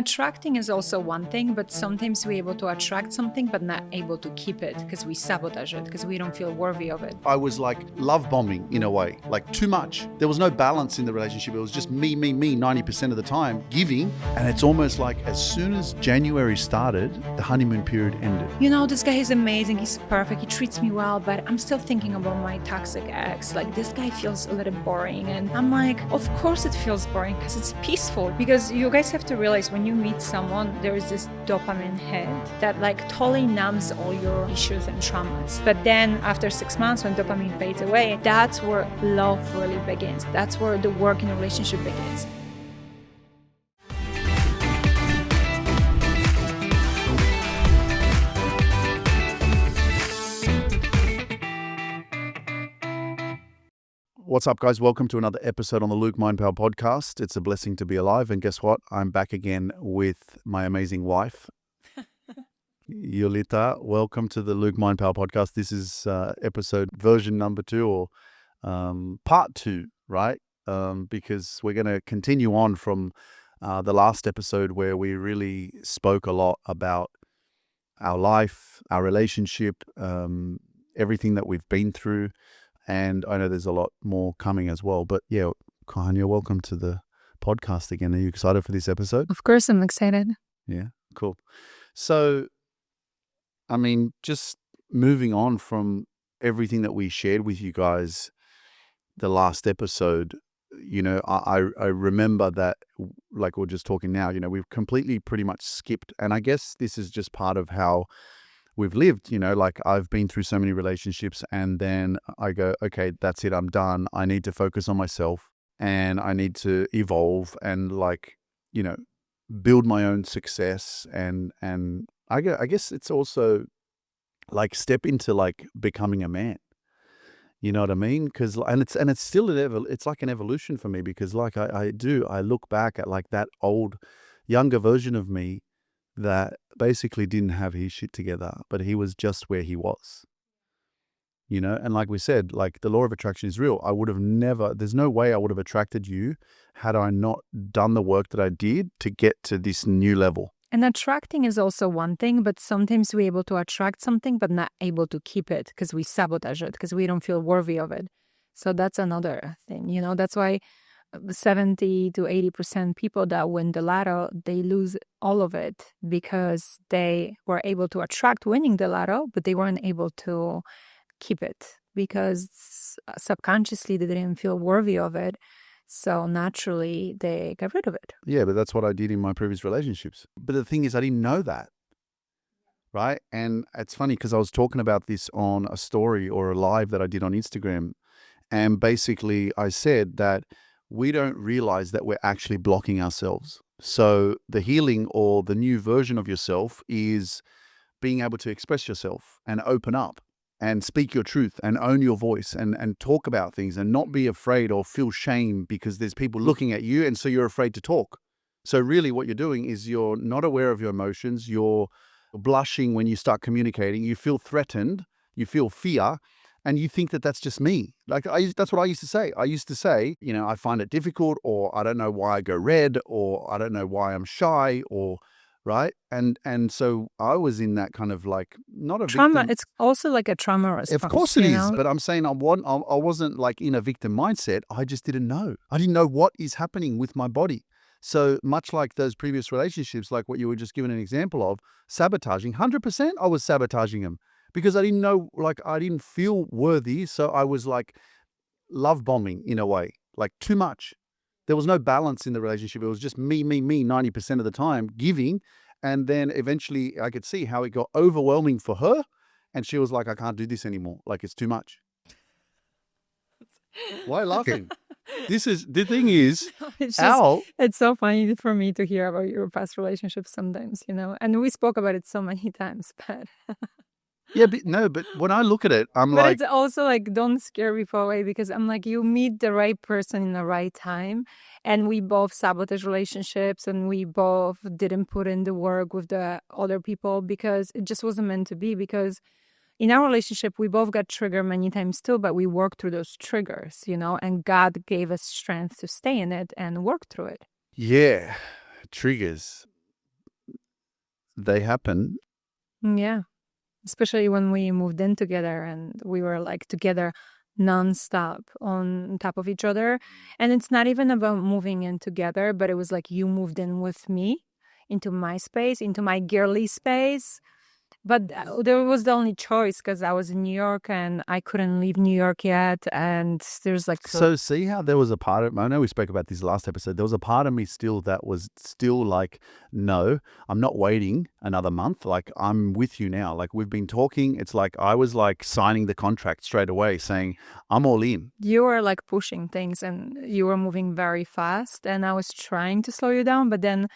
attracting is also one thing, but sometimes we're able to attract something but not able to keep it because we sabotage it, because we don't feel worthy of it. I was like love bombing in a way, like too much. There was no balance in the relationship. It was just me 90% of the time giving. And it's almost like as soon as January started, the honeymoon period ended. You know, this guy is amazing, he's perfect, he treats me well, but I'm still thinking about my toxic ex. Like, this guy feels a little boring. And I'm like, of course it feels boring because it's peaceful. Because you guys have to realize when you meet someone, there is this dopamine hit that like totally numbs all your issues and traumas. But then after 6 months, when dopamine fades away, that's where love really begins. That's where the work in a relationship begins. What's up, guys? Welcome to another episode on the Luke Mind Power podcast. It's a blessing to be alive. And guess what? I'm back again with my amazing wife, Julita. Welcome to the Luke Mind Power podcast. This is episode version number 2 or part 2, right? Because we're going to continue on from the last episode where we really spoke a lot about our life, our relationship, everything that we've been through. And I know there's a lot more coming as well. But yeah, Kanya, welcome to the podcast again. Are you excited for this episode? Of course, I'm excited. Yeah, cool. So, I mean, just moving on from everything that we shared with you guys the last episode, you know, I remember that, like we're just talking now, you know, we've completely pretty much skipped. And I guess this is just part of how we've lived, you know, like I've been through so many relationships and then I go, okay, that's it. I'm done. I need to focus on myself and I need to evolve and like, you know, build my own success. And I guess it's also like step into like becoming a man. You know what I mean? Because it's still it's like an evolution for me because like I look back at like that old younger version of me that basically didn't have his shit together, but he was just where he was, you know? And like we said, like the law of attraction is real. There's no way I would have attracted you had I not done the work that I did to get to this new level. And attracting is also one thing, but sometimes we're able to attract something, but not able to keep it because we sabotage it, because we don't feel worthy of it. So that's another thing, you know? That's why 70 to 80% people that win the lotto, they lose all of it because they were able to attract winning the lotto, but they weren't able to keep it because subconsciously they didn't feel worthy of it. So naturally they got rid of it. Yeah, but that's what I did in my previous relationships. But the thing is, I didn't know that, right? And it's funny because I was talking about this on a story or a live that I did on Instagram. And basically I said that we don't realize that we're actually blocking ourselves. So the healing or the new version of yourself is being able to express yourself and open up and speak your truth and own your voice and talk about things and not be afraid or feel shame because there's people looking at you and so you're afraid to talk. So really what you're doing is you're not aware of your emotions. You're blushing when you start communicating. You feel threatened. You feel fear. And you think that that's just me. Like that's what I used to say. I used to say, you know, I find it difficult, or I don't know why I go red, or I don't know why I'm shy, or right. And so I was in that kind of like not a trauma. Victim. It's also like a trauma response. Of course it is, know? But I'm saying I wasn't like in a victim mindset. I just didn't know. I didn't know what is happening with my body. So much like those previous relationships, like what you were just giving an example of, sabotaging, 100%, I was sabotaging them. Because I didn't know, like, I didn't feel worthy. So I was like love bombing in a way, like too much. There was no balance in the relationship. It was just me 90% of the time giving. And then eventually I could see how it got overwhelming for her. And she was like, I can't do this anymore. Like, it's too much. Why are you laughing? The thing is, it's so funny for me to hear about your past relationships sometimes, you know, and we spoke about it so many times, but... Yeah, but when I look at it, but it's also like, don't scare people away because I'm like, you meet the right person in the right time. And we both sabotage relationships and we both didn't put in the work with the other people because it just wasn't meant to be. Because in our relationship, we both got triggered many times too, but we worked through those triggers, you know, and God gave us strength to stay in it and work through it. Yeah, triggers. they happen. Yeah. Especially when we moved in together and we were like together nonstop on top of each other. And it's not even about moving in together, but it was like you moved in with me into my space, into my girly space. But there was the only choice because I was in New York and I couldn't leave New York yet. And there's like So see how there was a part of, I know we spoke about this last episode, there was a part of me still that was still like, no, I'm not waiting another month. Like, I'm with you now. Like, we've been talking. It's like I was like signing the contract straight away saying, I'm all in. you were like pushing things and you were moving very fast. And I was trying to slow you down, but then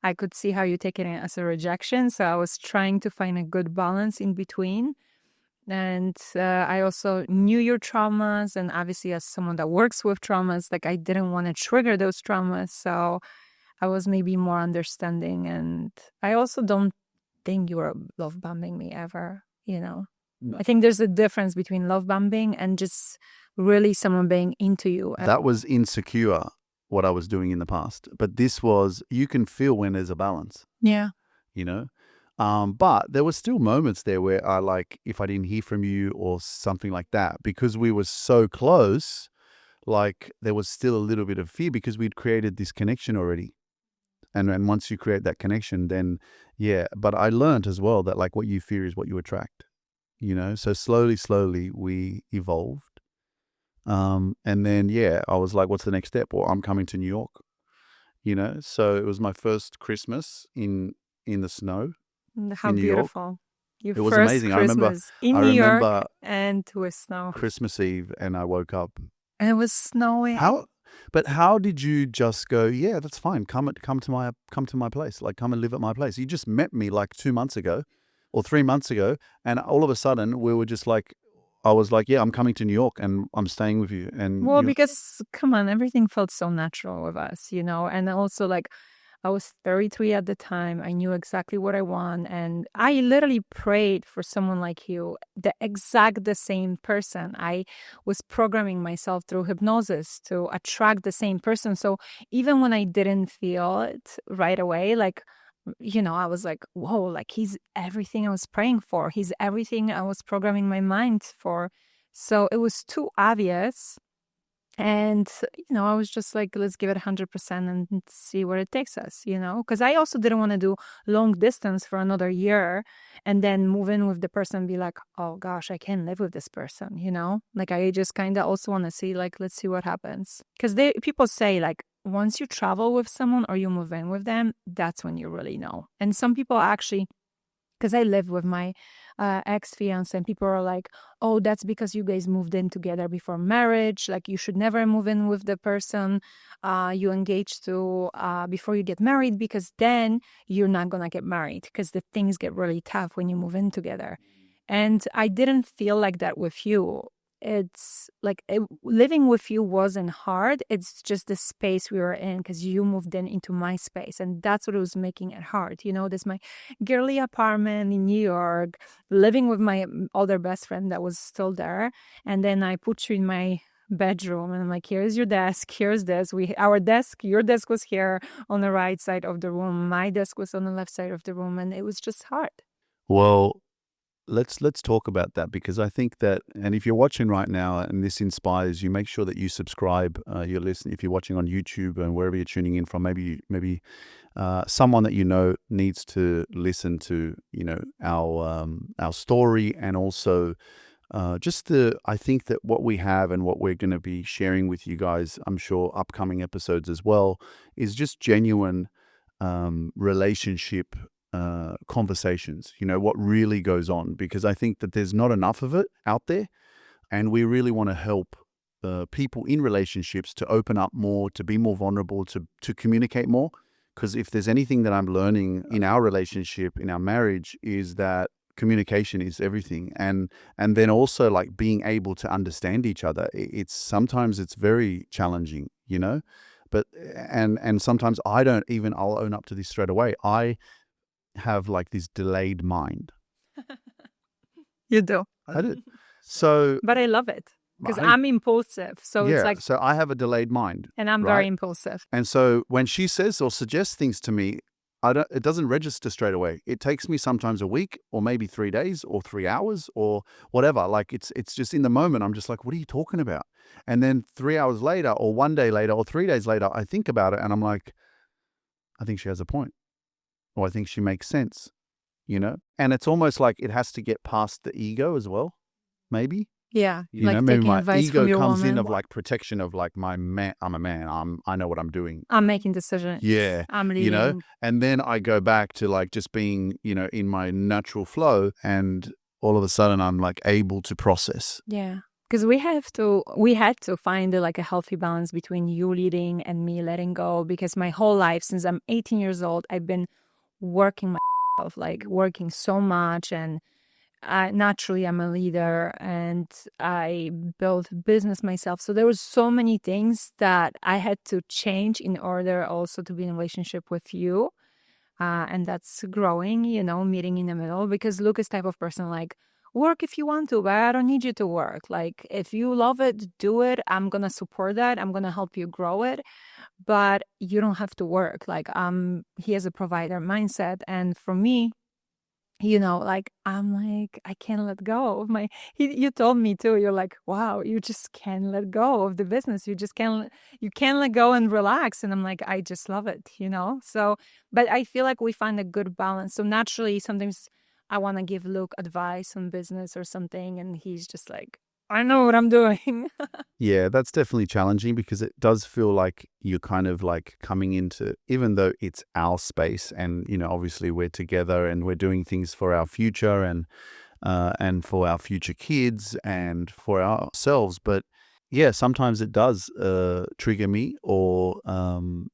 I could see how you taking it as a rejection. So I was trying to find a good balance in between. And I also knew your traumas. And obviously, as someone that works with traumas, like I didn't want to trigger those traumas. So I was maybe more understanding. And I also don't think you were love bombing me ever, you know? No. I think there's a difference between love bombing and just really someone being into you. That was insecure, what I was doing in the past. But this was, you can feel when there's a balance, Yeah. you know? But there were still moments there where I like, if I didn't hear from you or something like that, because we were so close, like there was still a little bit of fear because we'd created this connection already. And once you create that connection, then yeah. But I learned as well that like what you fear is what you attract, you know? So slowly we evolved. And then, yeah, I was like, what's the next step? Well, I'm coming to New York, you know? So it was my first Christmas in the snow. How in New York. beautiful. Your It was first amazing. Christmas in I New York remember and with snow. Christmas Eve and I woke up. And it was snowing. But how did you just go, yeah, that's fine. Come to my place. Like, come and live at my place. You just met me like 2 months ago or 3 months ago. And all of a sudden we were just like, I was like, yeah, I'm coming to New York and I'm staying with you. And Well, because come on, everything felt so natural with us, you know? And also like I was 33 at the time. I knew exactly what I want. And I literally prayed for someone like you, the same person. I was programming myself through hypnosis to attract the same person. So even when I didn't feel it right away, like, you know, I was like, whoa, like he's everything I was praying for. He's everything I was programming my mind for. So it was too obvious. And, you know, I was just like, let's give it 100% and see where it takes us, you know, because I also didn't want to do long distance for another year and then move in with the person and be like, oh gosh, I can't live with this person, you know, like I just kind of also want to see, like, let's see what happens. Because people say, like, once you travel with someone or you move in with them, that's when you really know. And some people actually, because I live with my ex-fiance and people are like, oh, that's because you guys moved in together before marriage. Like you should never move in with the person you engage to before you get married, because then you're not going to get married because the things get really tough when you move in together. And I didn't feel like that with you. It's like living with you wasn't hard. It's just the space we were in because you moved into my space. And that's what was making it hard. You know, this my girly apartment in New York, living with my older best friend that was still there. And then I put you in my bedroom and I'm like, here's your desk, here's this. Your desk was here on the right side of the room. My desk was on the left side of the room. And it was just hard. Well, let's talk about that, because I think that, and if you're watching right now and this inspires you, make sure that you subscribe. You're listening. If you're watching on YouTube and wherever you're tuning in from, maybe someone that you know needs to listen to, you know, our story, and also I think that what we have and what we're going to be sharing with you guys, I'm sure upcoming episodes as well, is just genuine relationship conversations, you know, what really goes on, because I think that there's not enough of it out there, and we really want to help people in relationships to open up more, to be more vulnerable, to communicate more. Because if there's anything that I'm learning in our relationship, in our marriage, is that communication is everything, and then also like being able to understand each other. Sometimes it's very challenging, you know, but and sometimes I'll own up to this straight away. I have like this delayed mind. You do. I do. So, but I love it because I'm impulsive. So yeah, it's like, so I have a delayed mind, and I'm right? very impulsive. And so when she says or suggests things to me, it doesn't register straight away. It takes me sometimes a week or maybe 3 days or 3 hours or whatever. Like it's just in the moment, I'm just like, what are you talking about? And then 3 hours later or 1 day later or 3 days later, I think about it and I'm like, I think she has a point. Or I think she makes sense, you know? And it's almost like it has to get past the ego as well, maybe. Yeah, You like know, maybe taking my advice ego from your comes in woman. of like protection of like my man. I'm a man. I know what I'm doing. I'm making decisions. Yeah. I'm You know, leading. and then I go back to like just being, you know, in my natural flow, and all of a sudden I'm like able to process. Yeah. Because we had to find like a healthy balance between you leading and me letting go. Because my whole life, since I'm 18 years old, I've been working myself, like working so much. And naturally, I'm a leader and I built business myself. So there was so many things that I had to change in order also to be in a relationship with you. And that's growing, you know, meeting in the middle. Because Luke is type of person like, work if you want to, but I don't need you to work. Like, if you love it, do it. I'm going to support that. I'm going to help you grow it. But you don't have to work. Like, he has a provider mindset. And for me, you know, like, I'm like, I can't let go of you told me too, you're like, wow, you just can't let go of the business. You just you can't let go and relax. And I'm like, I just love it, you know? So, but I feel like we find a good balance. So naturally, sometimes I want to give Luke advice on business or something. And he's just like, I know what I'm doing. Yeah, that's definitely challenging because it does feel like you're kind of like coming into, even though it's our space and, you know, obviously we're together and we're doing things for our future and for our future kids and for ourselves. But yeah, sometimes it does trigger me or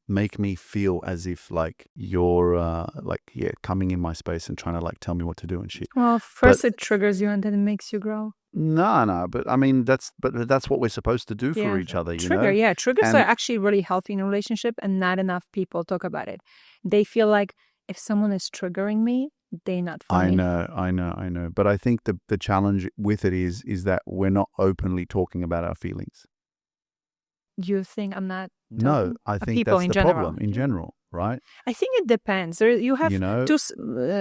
make me feel as if like you're coming in my space and trying to like tell me what to do and shit. Well, first it triggers you and then it makes you grow. No, but I mean that's what we're supposed to do for each other, you know? Yeah. Triggers are And actually really healthy in a relationship and not enough people talk about it. They feel like if someone is triggering me, they're not for I me. know. But I think the challenge with it is that we're not openly talking about our feelings. You think I'm not No, talking? I think People that's in the general. problem in general, right? I think it depends. You have You know, to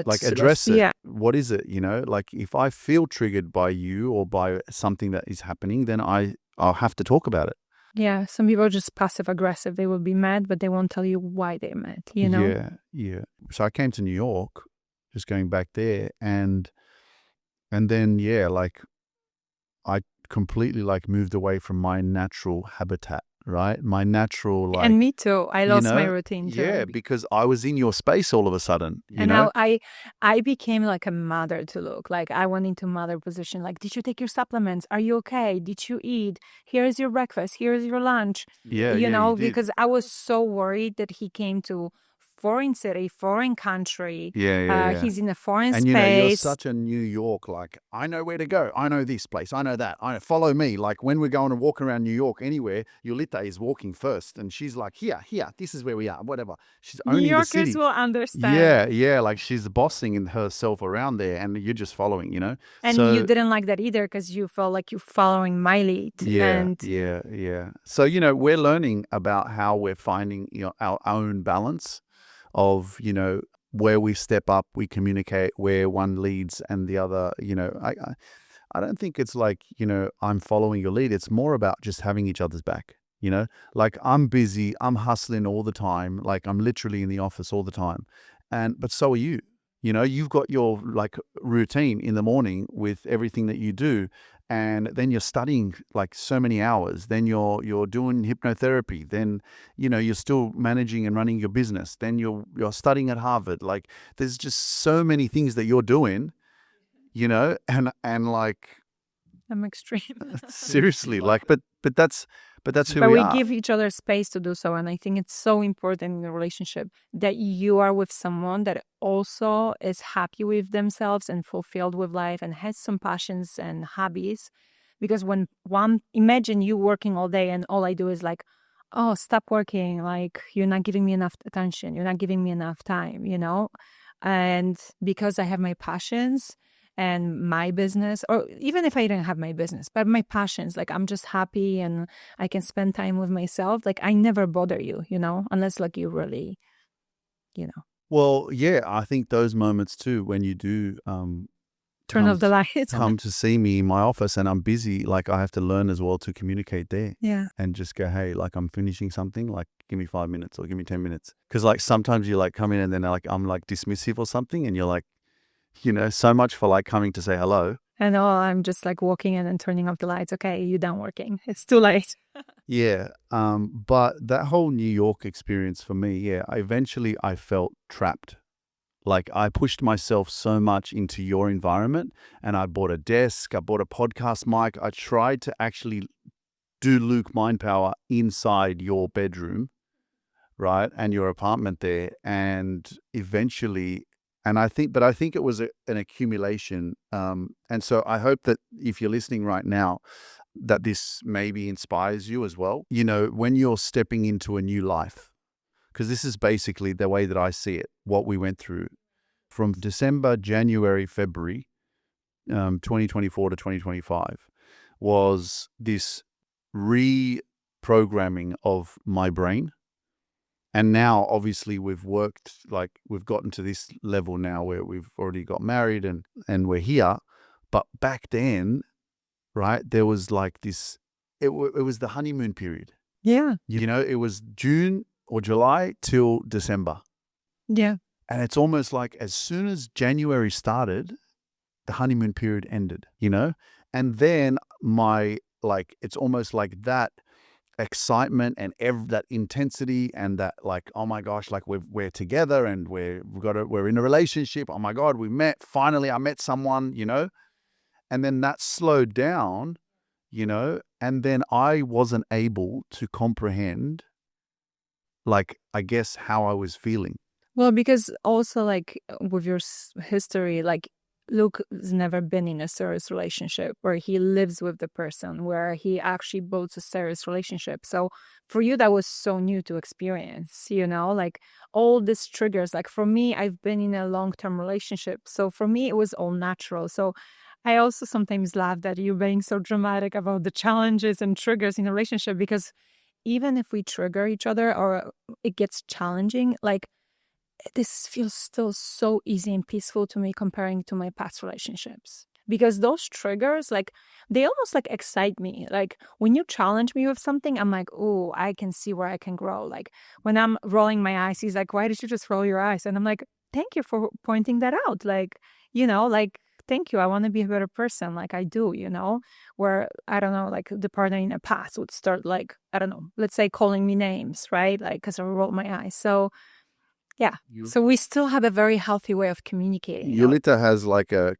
like address it. What is it, you know? Like if I feel triggered by you or by something that is happening, then I'll have to talk about it. Yeah, some people are just passive aggressive. They will be mad, but they won't tell you why they're mad, you know? Yeah. So I came to New York, just going back there, and then like I completely like moved away from my natural habitat, right? My natural like, And me too. I you lost my know, routine too. yeah, because I was in your space all of a sudden, you And know? now I became like a mother to Luke. Like I went into mother position. Like, did you take your supplements? Are you okay? Did you eat? Here's your breakfast. Here's your lunch. Yeah, You you know, did. because I was so worried that he came to foreign city, foreign country. Yeah. He's in a foreign And you know, you're space. such a New York, like, I know where to go. I know this place. I know that. Follow me. Like when we're going to walk around New York anywhere, Julita is walking first and she's like, here, this is where we are, whatever. She's New owning the Yorkers city. will understand. Yeah. Like she's bossing in herself around there and you're just following, you know? And you didn't like that either because you felt like you're following my lead. Yeah. So, you know, we're learning about how we're finding, you know, our own balance of, you know, where we step up, we communicate, where one leads and the other, you know, I don't think it's like, you know, I'm following your lead. It's more about just having each other's back, you know, like I'm busy, I'm hustling all the time. Like I'm literally in the office all the time. But so are you. You know, you've got your like routine in the morning with everything that you do. And then you're studying like so many hours. Then you're doing hypnotherapy. Then, you know, you're still managing and running your business. Then you're studying at Harvard. Like there's just so many things that you're doing, you know, and like I'm extreme. seriously, like, but that's who But we we are. give each other space to do so. And I think it's so important in a relationship that you are with someone that also is happy with themselves and fulfilled with life and has some passions and hobbies. Because imagine you working all day and all I do is like, oh, stop working. Like, you're not giving me enough attention. You're not giving me enough time, you know? And because I have my passions, and my business, or even if I didn't have my business, but my passions, like I'm just happy and I can spend time with myself. Like I never bother you, you know, unless like you really, you know. Well, yeah, I think those moments too, when you do Turn come off the lights. come to see me in my office and I'm busy, like I have to learn as well to communicate there Yeah. and just go, hey, like I'm finishing something, like give me 5 minutes or give me 10 minutes. Because like sometimes you like come in and then like I'm like dismissive or something and you're like, so much for like coming to say hello. And I'm just like walking in and turning off the lights. Okay, you're done working. It's too late. Yeah. But that whole New York experience for me, yeah, I felt trapped. Like I pushed myself so much into your environment and I bought a desk, I bought a podcast mic. I tried to actually do Luke Mind Power inside your bedroom, right? And your apartment there. And eventually, but I think it was an accumulation. And so I hope that if you're listening right now, that this maybe inspires you as well. When you're stepping into a new life, because this is basically the way that I see it, what we went through from December, January, February, 2024 to 2025 was this reprogramming of my brain. And now, obviously, we've gotten to this level now where we've already got married and we're here. But back then, right, there was like this, it was the honeymoon period. Yeah. It was June or July till December. Yeah. And it's almost like as soon as January started, the honeymoon period ended, And then it's almost like that excitement and that intensity and that like, oh my gosh, like we're together and we're in a relationship. Oh my God, we met. Finally, I met someone, And then that slowed down, and then I wasn't able to comprehend, like, I guess how I was feeling. Well, because also like with your history, like Luke has never been in a serious relationship where he lives with the person, where he actually builds a serious relationship. So for you, that was so new to experience, like all these triggers. Like for me, I've been in a long-term relationship. So for me, it was all natural. So I also sometimes laugh that you being so dramatic about the challenges and triggers in a relationship, because even if we trigger each other or it gets challenging, like this feels still so easy and peaceful to me comparing to my past relationships. Because those triggers, like, they almost like excite me. Like when you challenge me with something, I'm like, oh, I can see where I can grow. Like when I'm rolling my eyes, he's like, why did you just roll your eyes? And I'm like, thank you for pointing that out. Like, thank you. I want to be a better person like I do, where, I don't know, like the partner in the past would start like, I don't know, let's say calling me names, right? Like, because I rolled my eyes. So yeah. So we still have a very healthy way of communicating. Julita has like a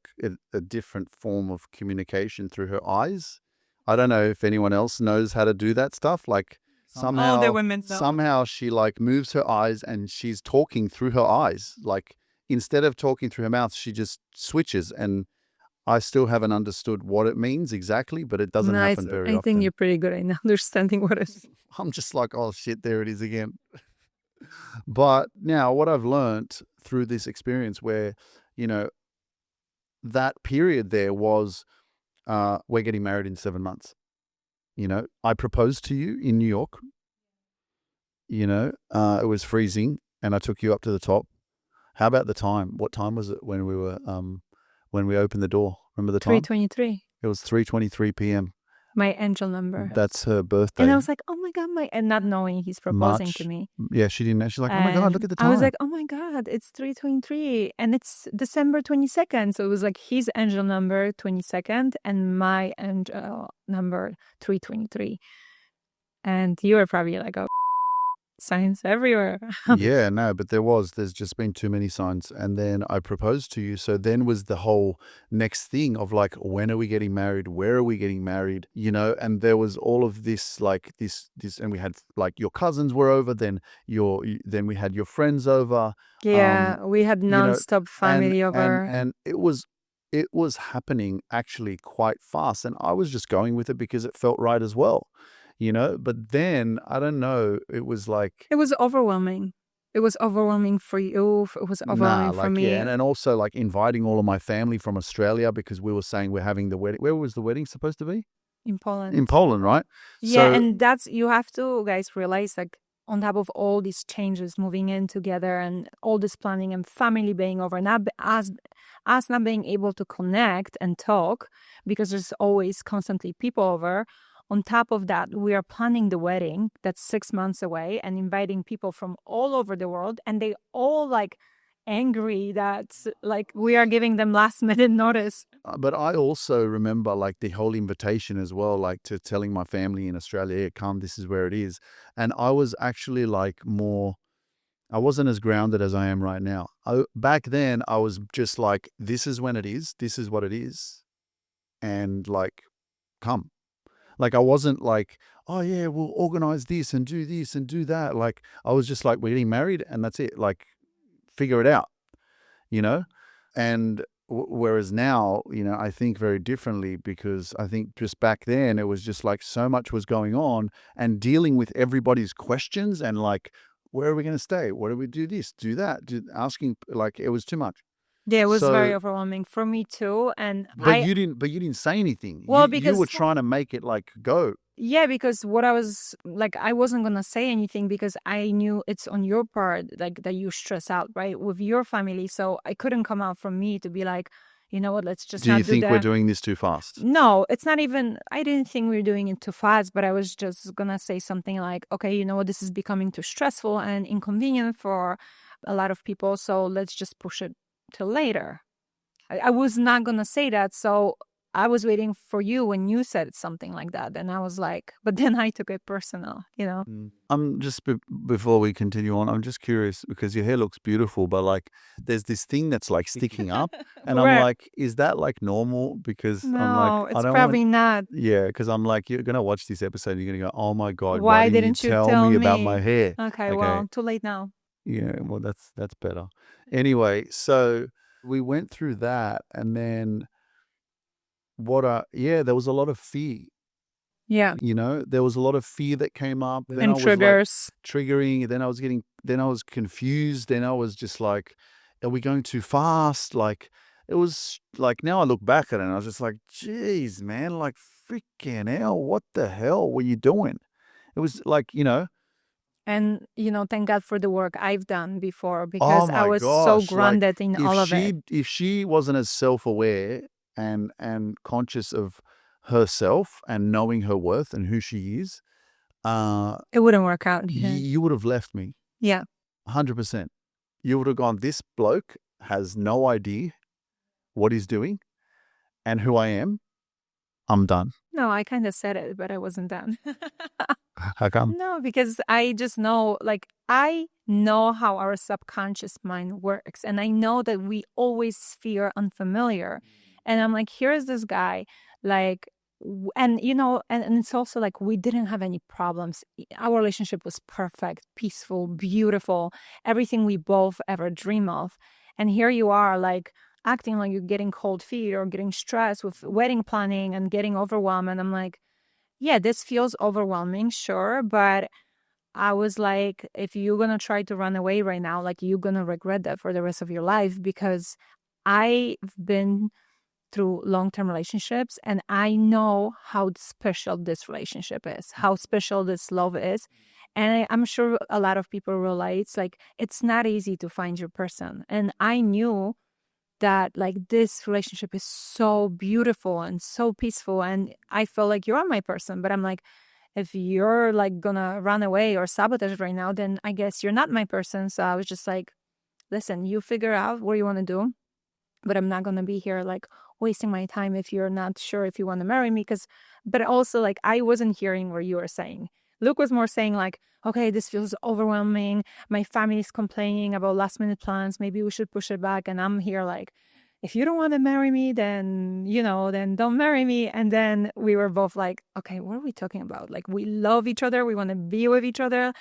different form of communication through her eyes. I don't know if anyone else knows how to do that stuff. Like somehow, the women know. somehow she like moves her eyes and she's talking through her eyes. Like instead of talking through her mouth, she just switches. And I still haven't understood what it means exactly, but it doesn't happen very often. I think you're pretty good in understanding what it is. I'm just like, oh shit, there it is again. But now what I've learned through this experience where, that period there was, we're getting married in 7 months. I proposed to you in New York. It was freezing and I took you up to the top. How about the time? What time was it when we opened the door? Remember the time? 3:23. It was 3:23 p.m. My angel number. That's her birthday. And I was like, oh my God, and not knowing he's proposing to me. Yeah, she didn't know. She's like, oh my God, look at the time. I was like, oh my God, it's 3:23 and it's December 22nd. So it was like his angel number 22nd and my angel number 3:23. And you were probably like, oh, signs everywhere. Yeah, no, but there's just been too many signs. And then I proposed to you. So then was the whole next thing of like, when are we getting married? Where are we getting married? And there was all of this, like this, and we had like your cousins were over, then we had your friends over. Yeah, we had nonstop family over. And it was happening actually quite fast. And I was just going with it because it felt right as well. But then I don't know, it was like, it was overwhelming. It was overwhelming for you. It was overwhelming for me. Yeah, and also like inviting all of my family from Australia because we were saying we're having the wedding. Where was the wedding supposed to be? In Poland. In Poland, right? Yeah, and you have to, guys, realize like on top of all these changes, moving in together and all this planning and family being over, not us not being able to connect and talk because there's always constantly people over. On top of that, we are planning the wedding that's 6 months away and inviting people from all over the world, and they all like angry that like we are giving them last minute notice. But I also remember like the whole invitation as well, like to telling my family in Australia, "Hey, come, this is where it is." And I was actually like I wasn't as grounded as I am right now. Back then, I was just like, this is when it is, this is what it is, and like, come. Like, I wasn't like, oh yeah, we'll organize this and do that. Like, I was just like, we're getting married and that's it. Like, figure it out, you know? And whereas now, I think very differently, because I think just back then it was just like so much was going on and dealing with everybody's questions and like, where are we going to stay? What do we do? This, do that, asking, like, it was too much. Yeah, it was very So, overwhelming for me too. And but you didn't say anything. Well, You because were trying to make it like go. yeah, because what I was like, I wasn't gonna say anything because I knew it's on your part, like that you stress out, right, with your family. So I couldn't come out from me to be like, you know what, let's just Do you not do think we're that. doing this too fast? No, it's not even, I didn't think we were doing it too fast, but I was just gonna say something like, okay, you know what, this is becoming too stressful and inconvenient for a lot of people. So let's just push it till later. I was not gonna say that, so I was waiting for you when you said something like that, and I was like, but then I took it personal, you know. I'm just before we continue on, I'm just curious because your hair looks beautiful, but like there's this thing that's like sticking up, and I'm Where? like, is that like normal? Because I'm like, No, I it's don't probably want. not. Yeah, because I'm like, you're gonna watch this episode, and you're gonna go, oh my God, why Why didn't you didn't you tell tell me about my me? hair? Okay, Okay, well, too late now. yeah, well that's better. Anyway, so we went through that, and then there was a lot of fear. Yeah, There was a lot of fear that came up. Then and I was like triggers. triggering. Then I was confused. Then I was just like, are we going too fast? Like, it was like, now I look back at it and I was just like, geez, man, like freaking hell, what the hell were you doing? It was like, And, thank God for the work I've done before oh because I my was so gosh, like grounded in all of it. if she wasn't as self-aware and conscious of herself and knowing her worth and who she is, It wouldn't work out. Yeah. you would have left me. Yeah. 100%. You would have gone, this bloke has no idea what he's doing and who I am. I'm done. No, I kind of said it, but I wasn't done. How come? No, because I just know, like, I know how our subconscious mind works. And I know that we always fear unfamiliar. And I'm like, here's this guy, like, and it's also like we didn't have any problems. Our relationship was perfect, peaceful, beautiful, everything we both ever dream of. And here you are, like, acting like you're getting cold feet or getting stressed with wedding planning and getting overwhelmed. And I'm like, yeah, this feels overwhelming, sure. But I was like, if you're going to try to run away right now, like you're going to regret that for the rest of your life, because I've been through long-term relationships and I know how special this relationship is, how special this love is. And I'm sure a lot of people relate. It's like, it's not easy to find your person. And I knew that like this relationship is so beautiful and so peaceful, and I feel like you're my person. But I'm like, if you're like gonna run away or sabotage right now, then I guess you're not my person. So I was just like, listen, you figure out what you want to do, but I'm not gonna be here like wasting my time if you're not sure if you want to marry me. But also like I wasn't hearing what you were saying. Luke was more saying like, okay, this feels overwhelming. My family is complaining about last minute plans. Maybe we should push it back. And I'm here like, if you don't want to marry me, then, then don't marry me. And then we were both like, okay, what are we talking about? Like, we love each other. We want to be with each other.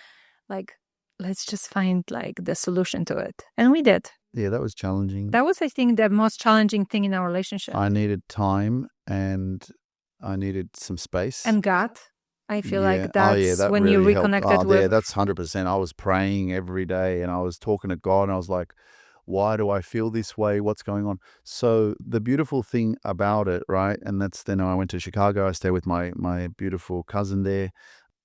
Like, let's just find like the solution to it. And we did. Yeah, that was challenging. That was, I think, the most challenging thing in our relationship. I needed time and I needed some space. And God. I feel Yeah. like that's that when really you helped. reconnected with. Yeah, that's 100%. I was praying every day and I was talking to God and I was like, why do I feel this way? What's going on? So the beautiful thing about it, right? And that's then I went to Chicago. I stayed with my beautiful cousin there.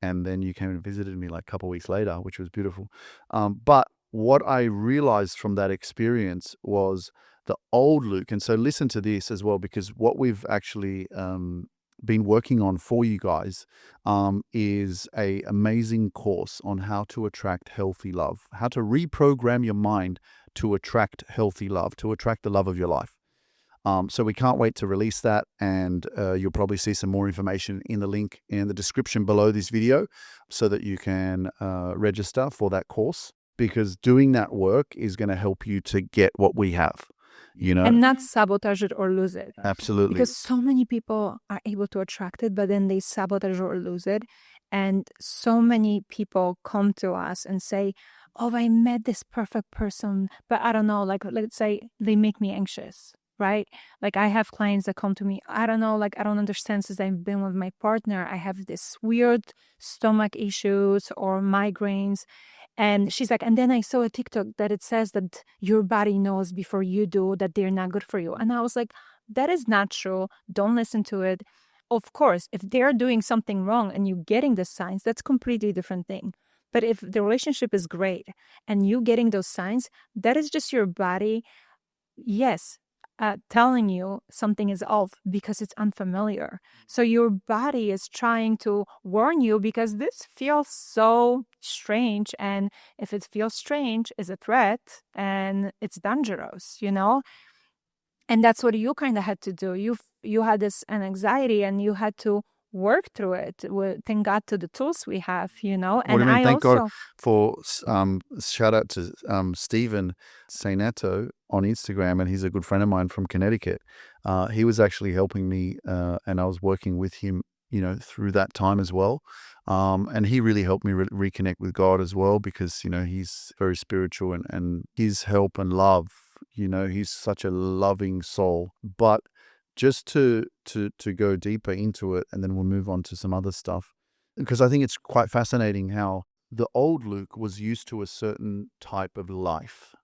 and then you came and visited me like a couple of weeks later, which was beautiful. But what I realized from that experience was the old Luke. And so listen to this as well, because what we've actually been working on for you guys is a amazing course on how to attract healthy love, how to reprogram your mind to attract healthy love, to attract the love of your life. So we can't wait to release that, and you'll probably see some more information in the link in the description below this video so that you can register for that course, because doing that work is going to help you to get what we have, you know? And not sabotage it or lose it. Absolutely. Because so many people are able to attract it, but then they sabotage or lose it. And so many people come to us and say, oh, I met this perfect person, but I don't know, like, let's say they make me anxious, right? Like I have clients that come to me, I don't know, like I don't understand, since I've been with my partner, I have this weird stomach issues or migraines. And she's like, and then I saw a TikTok that it says that your body knows before you do that they're not good for you. And I was like, that is not true. Don't listen to it. Of course, if they're doing something wrong and you're getting the signs, that's completely different thing. But if the relationship is great and you getting those signs, that is just your body, yes, telling you something is off because it's unfamiliar. So your body is trying to warn you because this feels so strange. And if it feels strange, it's a threat and it's dangerous, you know? And that's what you kind of had to do. You had this an anxiety and you had to work through it. Thank God to the tools we have, you know? What do you And mean? I Thank God also, for shout out to Stephen Sainato on Instagram, and he's a good friend of mine from Connecticut. He was actually helping me, and I was working with him, you know, through that time as well. And he really helped me reconnect with God as well, because, you know, he's very spiritual, and his help and love, you know, he's such a loving soul. But just to go deeper into it, and then we'll move on to some other stuff, because I think it's quite fascinating how the old Luke was used to a certain type of life,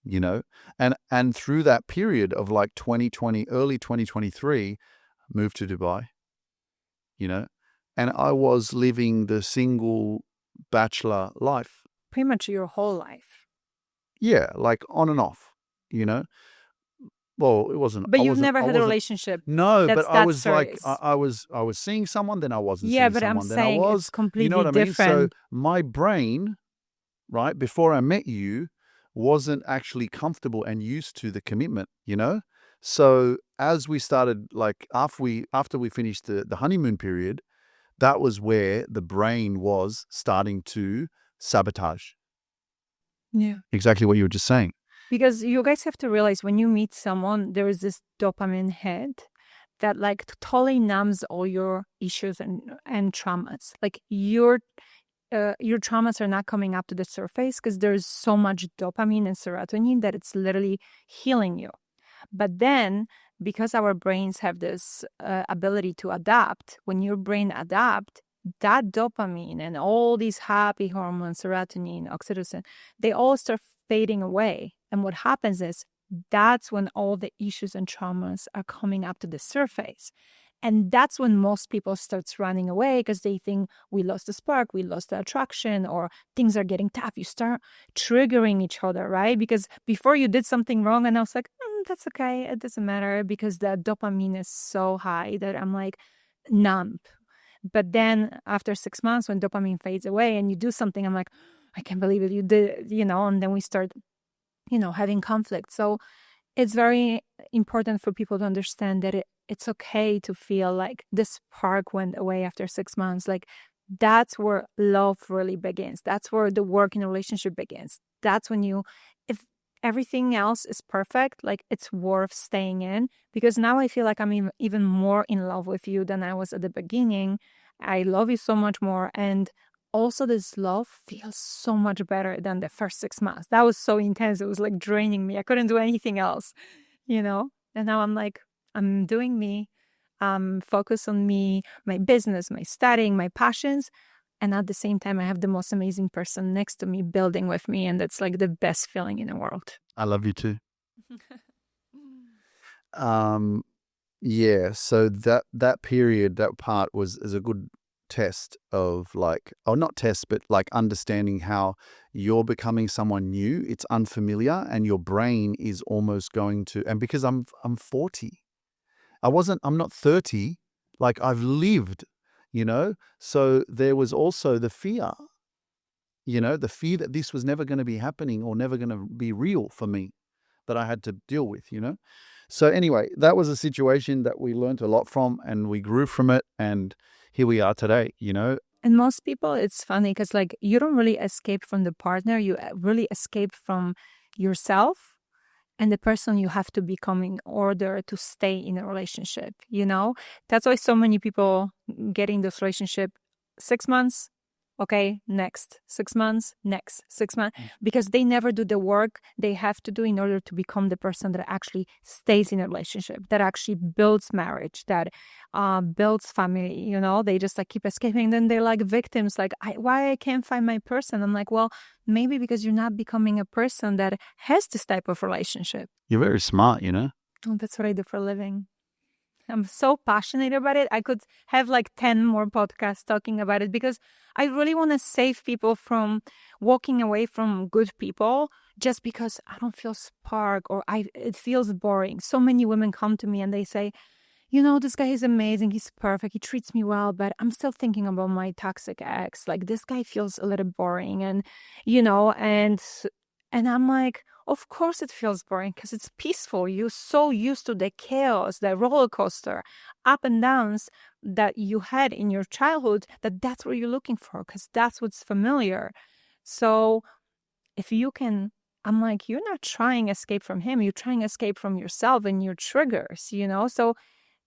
you know, and through that period of like 2020, early 2023, moved to Dubai, you know, and I was living the single bachelor life. pretty much your whole life. Yeah, like on and off, you know. Well, it wasn't. But I you've wasn't. never I had a wasn't. relationship No, but that's I that was like, serious. I was seeing someone, then I wasn't Yeah, seeing but I'm someone, then I saying was. it's You know completely what I mean? So different. my brain, right, before I met you, wasn't actually comfortable and used to the commitment, you know? So as we started, like after we finished the honeymoon period, that was where the brain was starting to sabotage. Yeah. Exactly what you were just saying. Because you guys have to realize when you meet someone, there is this dopamine hit that like totally numbs all your issues and traumas. Like your traumas are not coming up to the surface because there's so much dopamine and serotonin that it's literally healing you. But then, because our brains have this ability to adapt, when your brain adapts, that dopamine and all these happy hormones, serotonin, oxytocin, they all start fading away. And what happens is that's when all the issues and traumas are coming up to the surface. And that's when most people starts running away because they think we lost the spark, we lost the attraction, or things are getting tough. You start triggering each other, right? Because before you did something wrong and I was like, that's okay. It doesn't matter because the dopamine is so high that I'm like numb. But then after 6 months, when dopamine fades away and you do something, I'm like, I can't believe it. You did it, you know, and then we start, you know, having conflict. So it's very important for people to understand that it's okay to feel like the spark went away after 6 months. Like that's where love really begins. That's where the work in a relationship begins. That's when if everything else is perfect, like it's worth staying in, because now I feel like I'm even more in love with you than I was at the beginning. I love you so much more. And also this love feels so much better than the first 6 months. That was so intense. It was like draining me. I couldn't do anything else, you know? And now I'm like, I'm doing me. Focus on me, my business, my studying, my passions. And at the same time, I have the most amazing person next to me building with me. And that's like the best feeling in the world. I love you too. Yeah, so that period, that part is a good test of like, or not test, but like understanding how you're becoming someone new. It's unfamiliar, and your brain is almost going to. And because I'm 40, I'm not 30. Like I've lived, So there was also the fear, the fear that this was never going to be happening or never going to be real for me, that I had to deal with. So anyway, that was a situation that we learned a lot from, and we grew from it, and here we are today. And most people, it's funny because like you don't really escape from the partner. You really escape from yourself and the person you have to become in order to stay in a relationship. That's why so many people get in this relationship 6 months. Okay, next 6 months, next 6 months, because they never do the work they have to do in order to become the person that actually stays in a relationship, that actually builds marriage, that builds family. They just like keep escaping. Then they're like victims, like, why I can't find my person? I'm like, well, maybe because you're not becoming a person that has this type of relationship. You're very smart. Oh, that's what I do for a living. I'm so passionate about it. I could have like 10 more podcasts talking about it, because I really want to save people from walking away from good people just because I don't feel spark, or it feels boring. So many women come to me and they say, this guy is amazing. He's perfect. He treats me well, but I'm still thinking about my toxic ex. Like, this guy feels a little boring. And, and I'm like, of course it feels boring, because it's peaceful. You're so used to the chaos, the roller coaster, up and downs that you had in your childhood, that's what you're looking for, because that's what's familiar. So if you can, I'm like, you're not trying escape from him. You're trying escape from yourself and your triggers,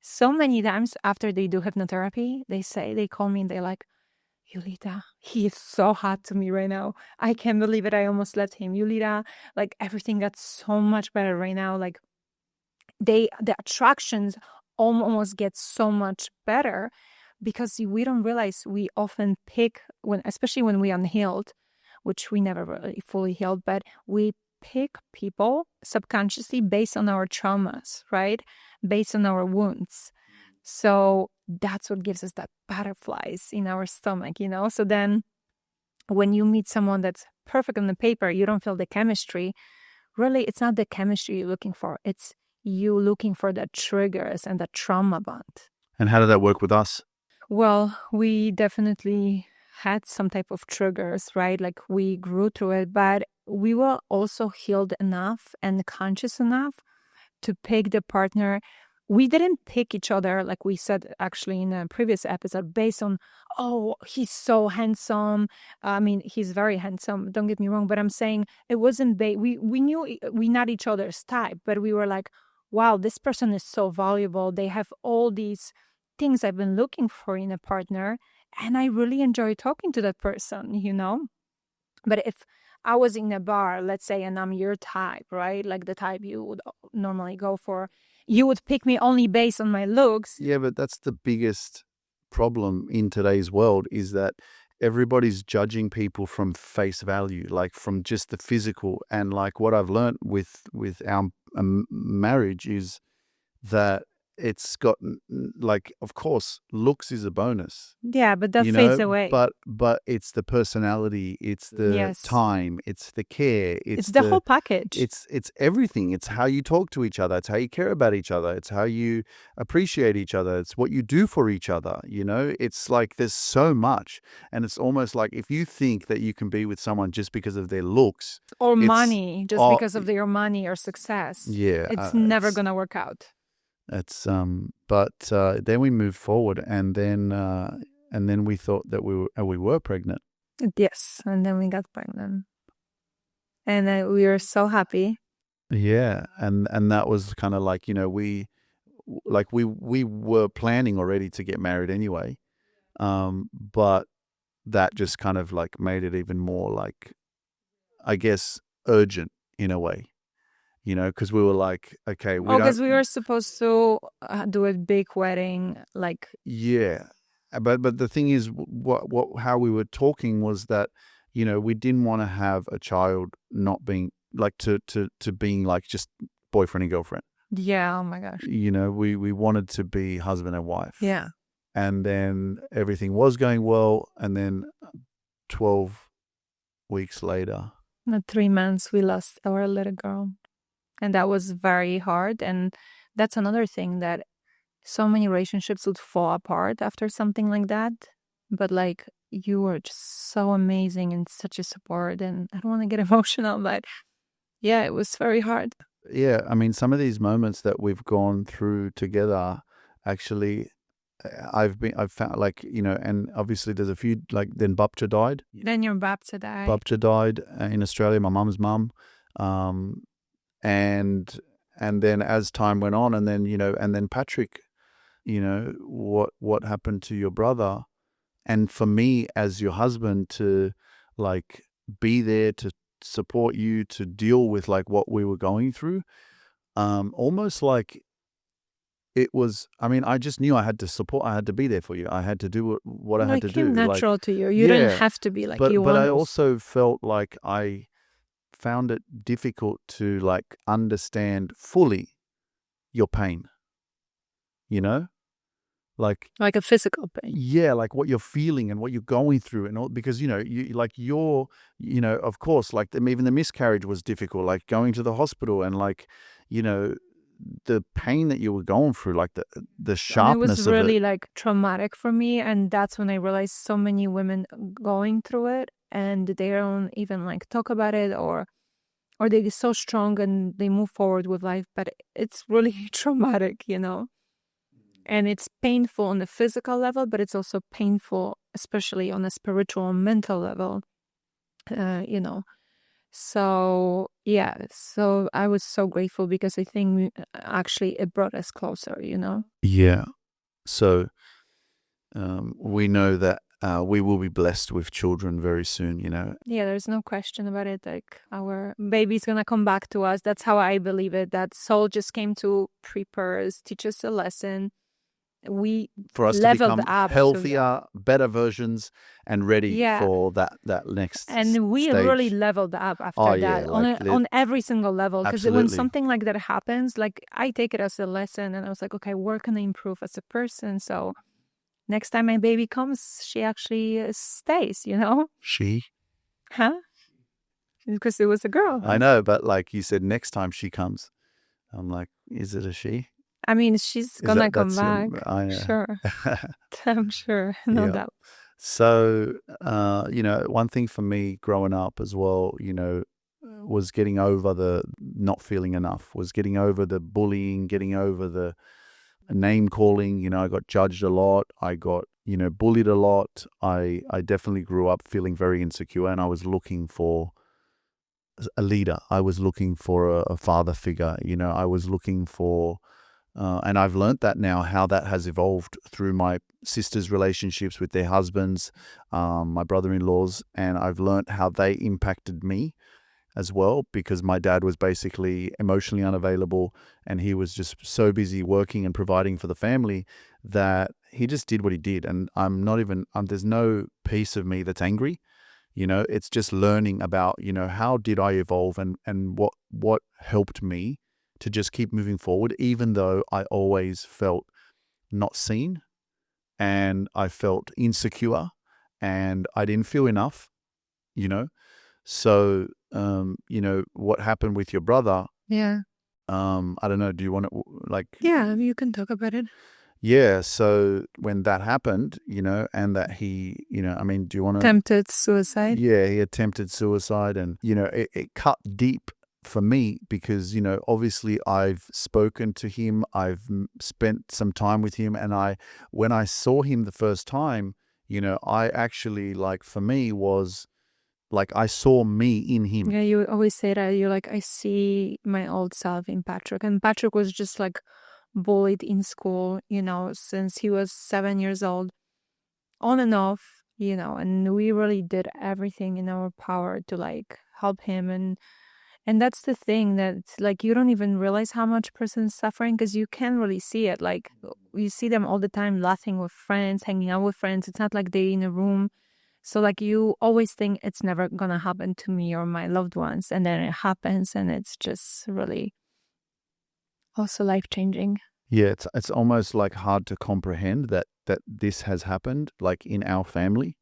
So many times after they do hypnotherapy, they call me and they're like, Julita, he is so hot to me right now. I can't believe it. I almost left him. Julita, like everything got so much better right now. Like the attractions almost get so much better, because we don't realize we often pick, especially when we're unhealed, which we never really fully healed, but we pick people subconsciously based on our traumas, right? Based on our wounds. So that's what gives us that butterflies in our stomach, So then when you meet someone that's perfect on the paper, you don't feel the chemistry. Really, it's not the chemistry you're looking for. It's you looking for the triggers and the trauma bond. And how did that work with us? Well, we definitely had some type of triggers, right? Like we grew through it, but we were also healed enough and conscious enough to pick the partner. We didn't pick each other, like we said actually in a previous episode, based on, oh, he's so handsome. I mean, he's very handsome, don't get me wrong, but I'm saying it wasn't, we knew we're not each other's type, but we were like, wow, this person is so valuable. They have all these things I've been looking for in a partner, and I really enjoy talking to that person, But if I was in a bar, let's say, and I'm your type, right? Like the type you would normally go for, you would pick me only based on my looks. Yeah, but that's the biggest problem in today's world, is that everybody's judging people from face value, like from just the physical. And like what I've learned with our marriage is that it's got, like, of course, looks is a bonus. Yeah, but that fades away. But it's the personality, it's the time, it's the care, it's the whole package. It's everything. It's how you talk to each other. It's how you care about each other. It's how you appreciate each other. It's what you do for each other. It's like there's so much, and it's almost like if you think that you can be with someone just because of their looks or money, just because of their money or success, it's never gonna work out. It's but then we moved forward, and then we thought that we were pregnant. Yes, and then we got pregnant, and we were so happy. Yeah, and that was kind of like, we were planning already to get married anyway, but that just kind of like made it even more, like, I guess, urgent in a way. Because we were like, okay, because we were supposed to do a big wedding, like. Yeah, but the thing is, how we were talking was that, we didn't want to have a child not being like to being like just boyfriend and girlfriend. Yeah. Oh my gosh. We wanted to be husband and wife. Yeah. and then everything was going well, and then 12 weeks later. At 3 months, we lost our little girl. And that was very hard. And that's another thing, that so many relationships would fall apart after something like that. But like, you were just so amazing and such a support. And I don't want to get emotional, but yeah, it was very hard. Yeah, I mean, some of these moments that we've gone through together, actually, I've found, like, and obviously there's a few, like, then Bapcha died. Then your Bapcha died. Bapcha died in Australia, my mum's mum. And then as time went on, and then, and then Patrick, what happened to your brother? And for me as your husband to, like, be there to support you, to deal with, like, what we were going through, almost like it was, I mean, I just knew I had to be there for you. I had to do what I had to It came do. Like, natural to you. You didn't have to be like you but I wanted. also felt like I found it difficult to, like, understand fully your pain, like a physical pain. Yeah, like what you're feeling and what you're going through and all, because, of course, like, even the miscarriage was difficult, like going to the hospital and, like, the pain that you were going through, like the sharpness of it. It was really like traumatic for me. And that's when I realized so many women going through it and they don't even like talk about it, or they get so strong and they move forward with life. But it's really traumatic, And it's painful on the physical level, but it's also painful, especially on a spiritual and mental level, So, yeah, so I was so grateful because I think actually it brought us closer, Yeah. So we know that we will be blessed with children very soon, Yeah, there's no question about it. Like, our baby's going to come back to us. That's how I believe it. That soul just came to prepare us, teach us a lesson. We for us leveled to become up, healthier, better versions, and ready for that next and we stage. really leveled up after that, on every single level. Because when something like that happens, like, I take it as a lesson, and I was like, okay, where can I improve as a person? So next time my baby comes, she actually stays, She? Huh? Because it was a girl. I know, but like you said, next time she comes, I'm like, is it a she? I mean, she's gonna come back. I know. Sure. I'm sure. No doubt. So, one thing for me growing up as well, was getting over the not feeling enough, was getting over the bullying, getting over the name calling. I got judged a lot. I got, bullied a lot. I definitely grew up feeling very insecure, and I was looking for a leader. I was looking for a father figure. I was looking for... and I've learned that now, how that has evolved through my sisters' relationships with their husbands, my brother-in-laws, and I've learned how they impacted me as well, because my dad was basically emotionally unavailable, and he was just so busy working and providing for the family that he just did what he did. And I'm not even, there's no piece of me that's angry. It's just learning about, how did I evolve, and what helped me to just keep moving forward, even though I always felt not seen, and I felt insecure, and I didn't feel enough, So, what happened with your brother? Yeah. I don't know. Do you want to, like... Yeah, you can talk about it. Yeah. So when that happened, and that he, I mean, do you want to... Attempted suicide? Yeah, he attempted suicide, and, it cut deep for me, because, obviously I've spoken to him, I've spent some time with him, and when I saw him the first time, I actually, like, for me was like, I saw me in him. Yeah, you always say that. You're like, I see my old self in Patrick. And Patrick was just like bullied in school, since he was 7 years old, on and off, and we really did everything in our power to like help him. And that's the thing, that like, you don't even realize how much person's suffering, because you can't really see it. Like, you see them all the time laughing with friends, hanging out with friends. It's not like they're in a room. So like, you always think it's never gonna happen to me or my loved ones, and then it happens, and it's just really also life-changing. Yeah, it's almost like hard to comprehend that that this has happened, like in our family.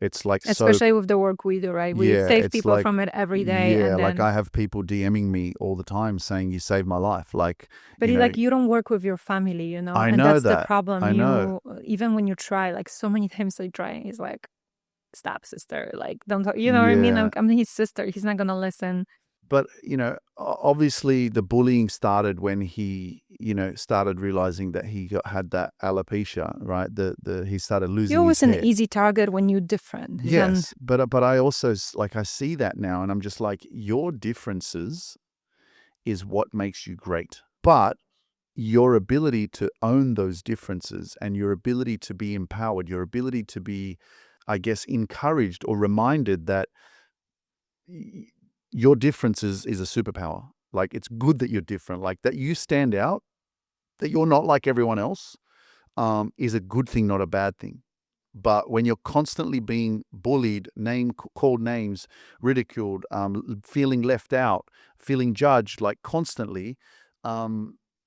It's like Especially with the work we do, right? We yeah, save it's people like, from it every day, yeah, and like then I have people DMing me all the time saying you saved my life. Like, but you know, you don't work with your family, I and know that's the that. problem. I know. You even when you try, like so many times I try, he's like, "Stop, sister! Like, don't talk." You know what I mean? Yeah. I'm his sister. He's not gonna listen. But, obviously the bullying started when he, started realizing that had that alopecia, right? He started You're losing his always an hair. easy target when you're different. Then Yes, but I also like I see that now, and I'm just like, your differences is what makes you great. But your ability to own those differences and your ability to be empowered, your ability to be, I guess, encouraged or reminded that y- your differences is a superpower. Like, it's good that you're different, like that you stand out, that you're not like everyone else, is a good thing, not a bad thing. But when you're constantly being bullied, called names, ridiculed, feeling left out, feeling judged, like constantly,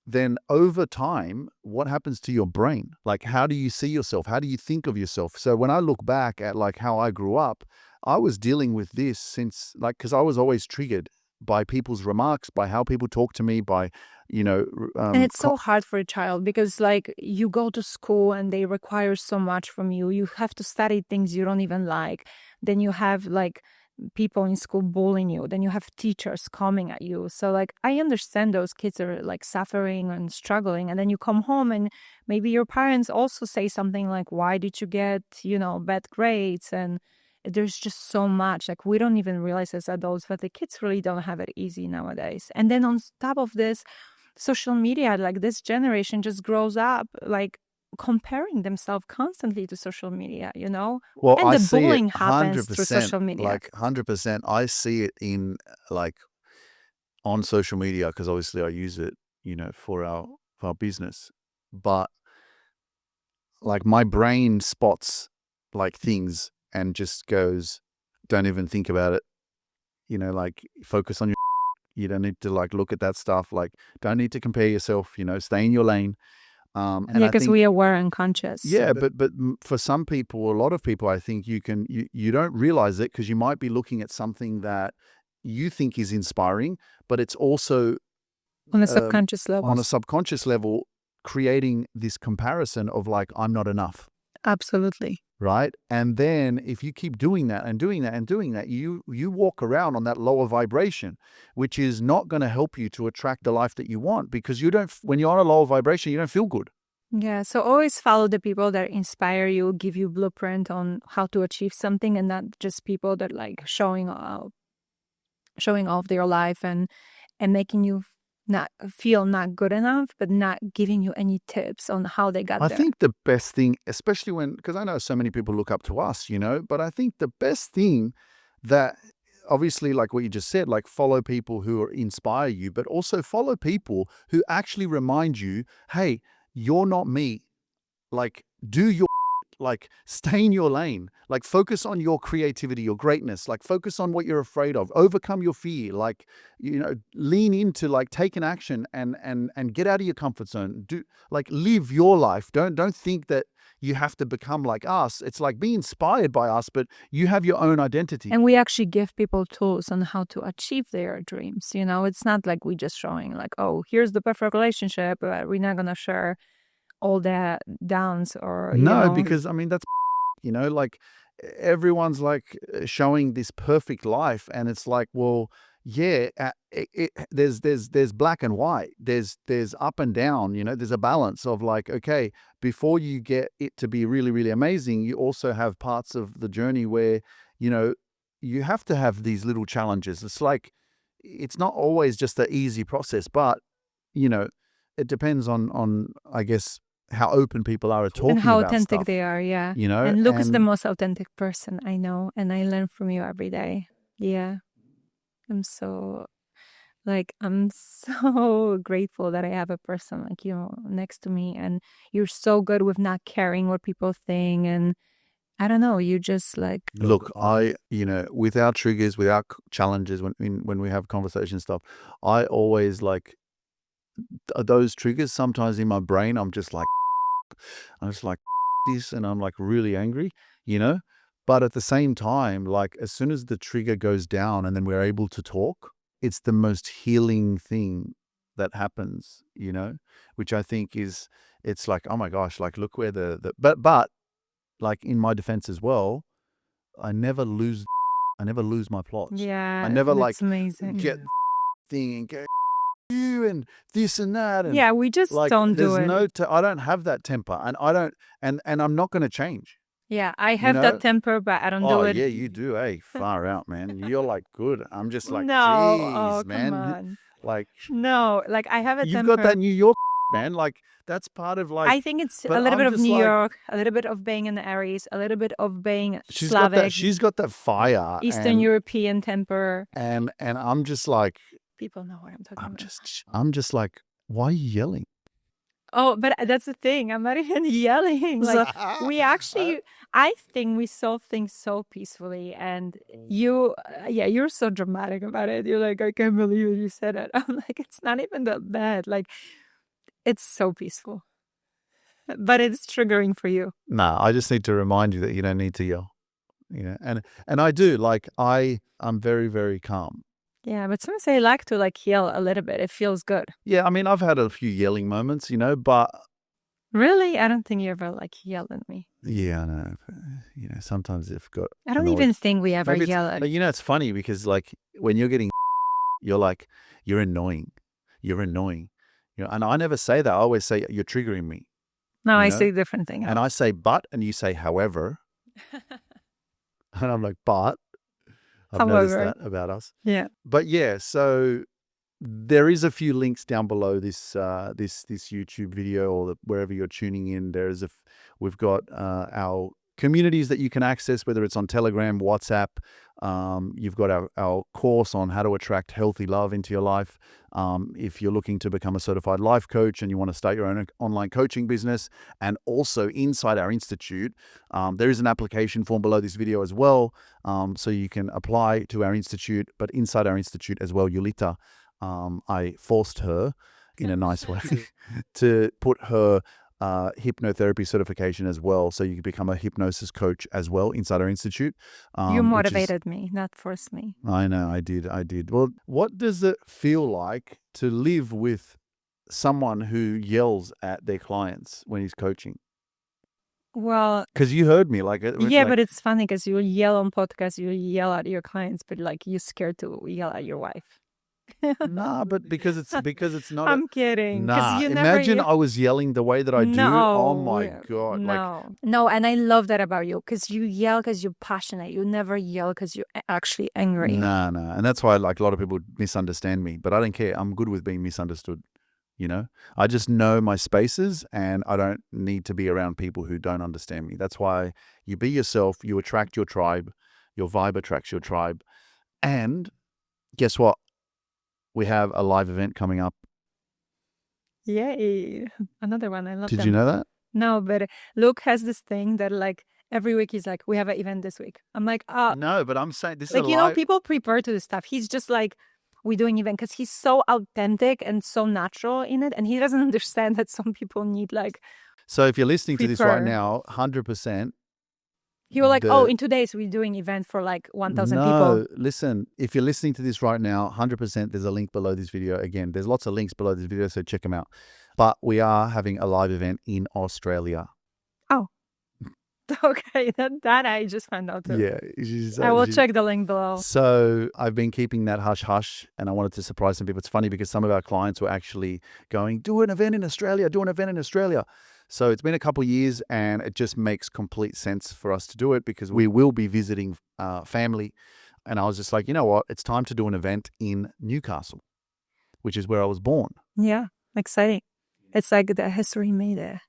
then over time, what happens to your brain? Like, how do you see yourself? How do you think of yourself? So when I look back at like how I grew up, I was dealing with this since like, because I was always triggered by people's remarks, by how people talk to me, by, you know, and it's so hard for a child because like you go to school and they require so much from you. You have to study things you don't even like. Then you have like people in school bullying you. Then you have teachers coming at you. So like I understand those kids are like suffering and struggling. And then you come home and maybe your parents also say something like, why did you get, bad grades? And there's just so much like we don't even realize as adults, but the kids really don't have it easy nowadays. And then on top of this, social media, like this generation just grows up like comparing themselves constantly to social media. well, And I the see it bullying happens through 100%, social media. like 100%. I see it in like on social media because obviously I use it, for our business. But like my brain spots like things and just goes, don't even think about it. Like focus on your. You don't need to like look at that stuff. Like, don't need to compare yourself. Stay in your lane. And Yeah, I because think we are aware and conscious. yeah, but for some people, a lot of people, I think you don't realize it because you might be looking at something that you think is inspiring, but it's also On a um, subconscious level. on a subconscious level creating this comparison of like, I'm not enough, Absolutely. right? And then if you keep doing that and doing that and doing that, you walk around on that lower vibration, which is not going to help you to attract the life that you want because when you're on a lower vibration, you don't feel good. Yeah, so always follow the people that inspire you, give you blueprint on how to achieve something, and not just people that like showing off their life and making you not feel not good enough, but not giving you any tips on how they got I there. think the best thing, especially because I know so many people look up to us, but I think the best thing that obviously, like what you just said, like follow people who inspire you, but also follow people who actually remind you, hey, you're not me. Like, do your like stay in your lane, like focus on your creativity, your greatness, like focus on what you're afraid of, overcome your fear, like lean into like take an action and get out of your comfort zone, do like live your life. Don't think that you have to become like us. It's like be inspired by us, but you have your own identity. And we actually give people tools on how to achieve their dreams. It's not like we just showing like, oh, here's the perfect relationship, but we're not gonna share all the downs or No, because I mean that's like everyone's like showing this perfect life, and it's like, well, yeah, there's black and white, there's up and down, there's a balance of like, okay, before you get it to be really really amazing, you also have parts of the journey where you know you have to have these little challenges. It's like it's not always just an easy process, but you know it depends on I guess how open people are at and talking how about authentic they stuff, are. Yeah. And Luke is the and most authentic person I know, and I learn from you every day. Yeah. I'm so I'm so grateful that I have a person like you next to me, and you're so good with not caring what people think, and I don't know, you just like look, I, without triggers, without challenges, when we have conversation stuff, I always like those triggers sometimes in my brain. I'm just like, this, and I'm like really angry, you know? But at the same time, like as soon as the trigger goes down and then we're able to talk, it's the most healing thing that happens, you know, which I think is, it's like, oh my gosh, like look where but like in my defense as well, I never lose my plots. Yeah, I never like that's amazing. get thing and go you and this and that, and Yeah, we just like don't do there's it. I don't have that temper, and I don't, and I'm not going to change. Yeah, I You have know? that temper, but I don't Oh do it. yeah, you do. Hey, far out, man. You're like good. I'm just like, No, oh, geez, come man. on. Like No, like I have a you've got temper. that New York, man. Like that's part of like. I think it's But a little I'm bit of just New like, York, a little bit of being an Aries, a little bit of being she's got that. Slavic, She's got that fire, Eastern European temper. and I'm just like, People know what I'm talking about. I'm just like, why are you yelling? Oh, but that's the thing. I'm not even yelling. Like we actually, I think we solve things so peacefully. And you, yeah, you're so dramatic about it. You're like, I can't believe it. You said it. I'm like, it's not even that bad. Like, it's so peaceful, but it's triggering for you. Nah, I just need to remind you that you don't need to yell. You know, and I do. Like I'm very, very calm. Yeah, but sometimes I like to like yell a little bit. It feels good. Yeah, I mean, I've had a few yelling moments, you know, but Really? I don't think you ever like yell at me. yeah, I know. You know, sometimes I've got. I don't annoyed. even think we ever Maybe yell at. but you know, it's funny because like when you're getting, you're like, you're annoying. You're annoying. You know, and I never say that. I always say you're triggering me. No, you I know? say different thing. And I say but, and you say however, and I'm like but. I've noticed However. that about us. Yeah. But yeah, so there is a few links down below this this YouTube video or wherever you're tuning in. We've got our communities that you can access, whether it's on Telegram, WhatsApp. You've got our course on how to attract healthy love into your life. If you're looking to become a certified life coach and you want to start your own online coaching business, and also inside our institute, there is an application form below this video as well. So you can apply to our institute, but inside our institute as well, Julita, I forced her in a nice way to put her hypnotherapy certification as well. So you can become a hypnosis coach as well inside our institute. You motivated me, not forced me. I know, I did. Well, what does it feel like to live with someone who yells at their clients when he's coaching? Well, because you heard me like yeah, but it's funny because you yell on podcasts, you yell at your clients, but like you're scared to yell at your wife. Nah, but because it's not. I'm kidding. Nah, You imagine never, I was yelling the way that I do. Oh my God! Like, no, and I love that about you because you yell because you're passionate. You never yell because you're actually angry. nah, and that's why like a lot of people misunderstand me. But I don't care. I'm good with being misunderstood. You know, I just know my spaces, and I don't need to be around people who don't understand me. That's why you be yourself. You attract your tribe. Your vibe attracts your tribe. And guess what? We have a live event coming up. Yay. Another one. I love Did you know that? No, but Luke has this thing that like every week he's like, we have an event this week. I'm like, no, but I'm saying this like, is you know, people prepare to this stuff. He's just like, we're doing event because he's so authentic and so natural in it. And he doesn't understand that some people need like. So if you're listening to this right now, 100%. He was like, oh, in 2 days we're doing event for like 1,000 people. No, listen, if you're listening to this right now, 100% there's a link below this video. Again, there's lots of links below this video, so check them out. But we are having a live event in Australia. Oh, okay. That I just found out too. Yeah. I will check the link below. So I've been keeping that hush-hush, and I wanted to surprise some people. It's funny because some of our clients were actually going, do an event in Australia. So it's been a couple of years, and it just makes complete sense for us to do it because we will be visiting family. And I was just like, you know what? It's time to do an event in Newcastle, which is where I was born. Yeah, exciting. It's like the history made it.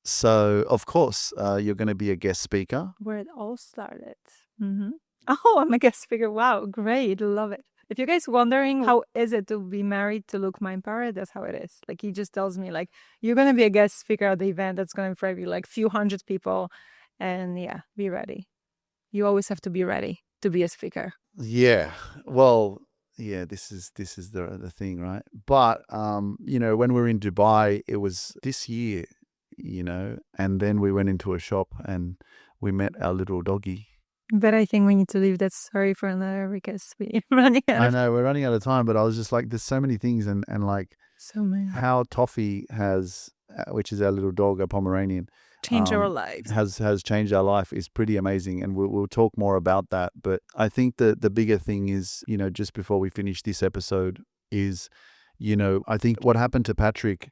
So, of course, you're going to be a guest speaker. Where it all started. Mm-hmm. Oh, I'm a guest speaker. Wow, great. Love it. If you guys wondering how is it to be married to Luke Mindpower, that's how it is. Like he just tells me like, you're going to be a guest speaker at the event that's going to be for like few hundred people. And yeah, be ready. You always have to be ready to be a speaker. Yeah. Well, yeah, this is the thing, right? But, you know, when we were in Dubai, it was this year, and then we went into a shop and we met our little doggy. But I think we need to leave that story for another because we're running out I of know we're running out of time, but I was just like, there's so many things, and like so many. how Toffee has, which is our little dog, a Pomeranian, Change our lives. has changed our life is pretty amazing, and we'll talk more about that. But I think the bigger thing is, just before we finish this episode, is, I think what happened to Patrick,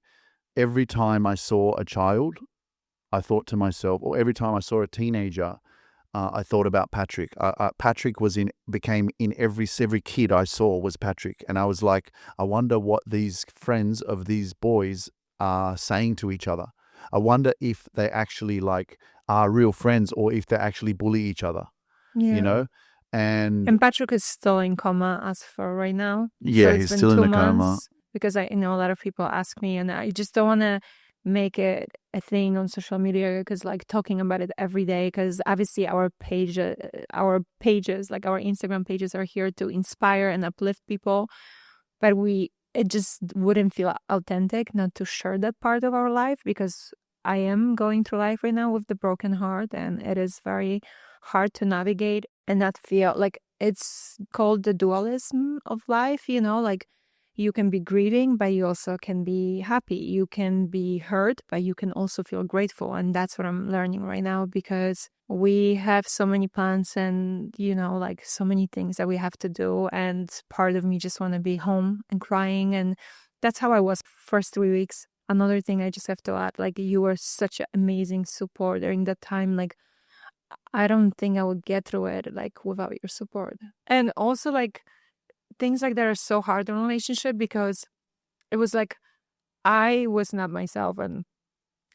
every time I saw a child, I thought to myself, or every time I saw a teenager, I thought about Patrick. Patrick became in every kid I saw was Patrick, and I was like, I wonder what these friends of these boys are saying to each other. I wonder if they actually like are real friends or if they actually bully each other. Yeah. And Patrick is still in coma as for right now. Yeah, so he's still in the coma. Because I know a lot of people ask me, and I just don't want to make it a thing on social media because like talking about it every day, because obviously our pages, like our Instagram pages, are here to inspire and uplift people, but it just wouldn't feel authentic not to share that part of our life, because I am going through life right now with the broken heart, and it is very hard to navigate and not feel like it's called the dualism of life, like you can be grieving, but you also can be happy. You can be hurt, but you can also feel grateful. And that's what I'm learning right now, because we have so many plans and, like so many things that we have to do. And part of me just want to be home and crying. And that's how I was first 3 weeks. Another thing I just have to add, like you were such an amazing support during that time. Like I don't think I would get through it like without your support. And also like things like that are so hard in a relationship, because it was like I was not myself and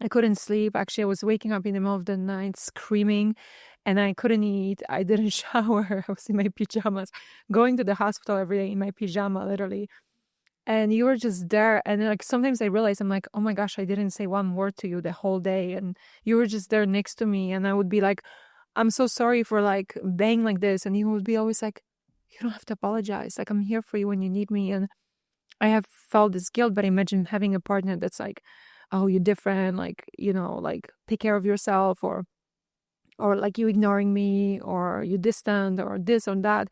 I couldn't sleep. Actually, I was waking up in the middle of the night screaming and I couldn't eat. I didn't shower. I was in my pajamas, going to the hospital every day in my pajama, literally. And you were just there. And like sometimes I realize I'm like, oh my gosh, I didn't say one word to you the whole day. And you were just there next to me. And I would be like, I'm so sorry for like being like this. And you would be always like, you don't have to apologize. Like, I'm here for you when you need me. And I have felt this guilt, but imagine having a partner that's like, oh, you're different. Like, like take care of yourself, or like you ignoring me, or you distant, or this or that.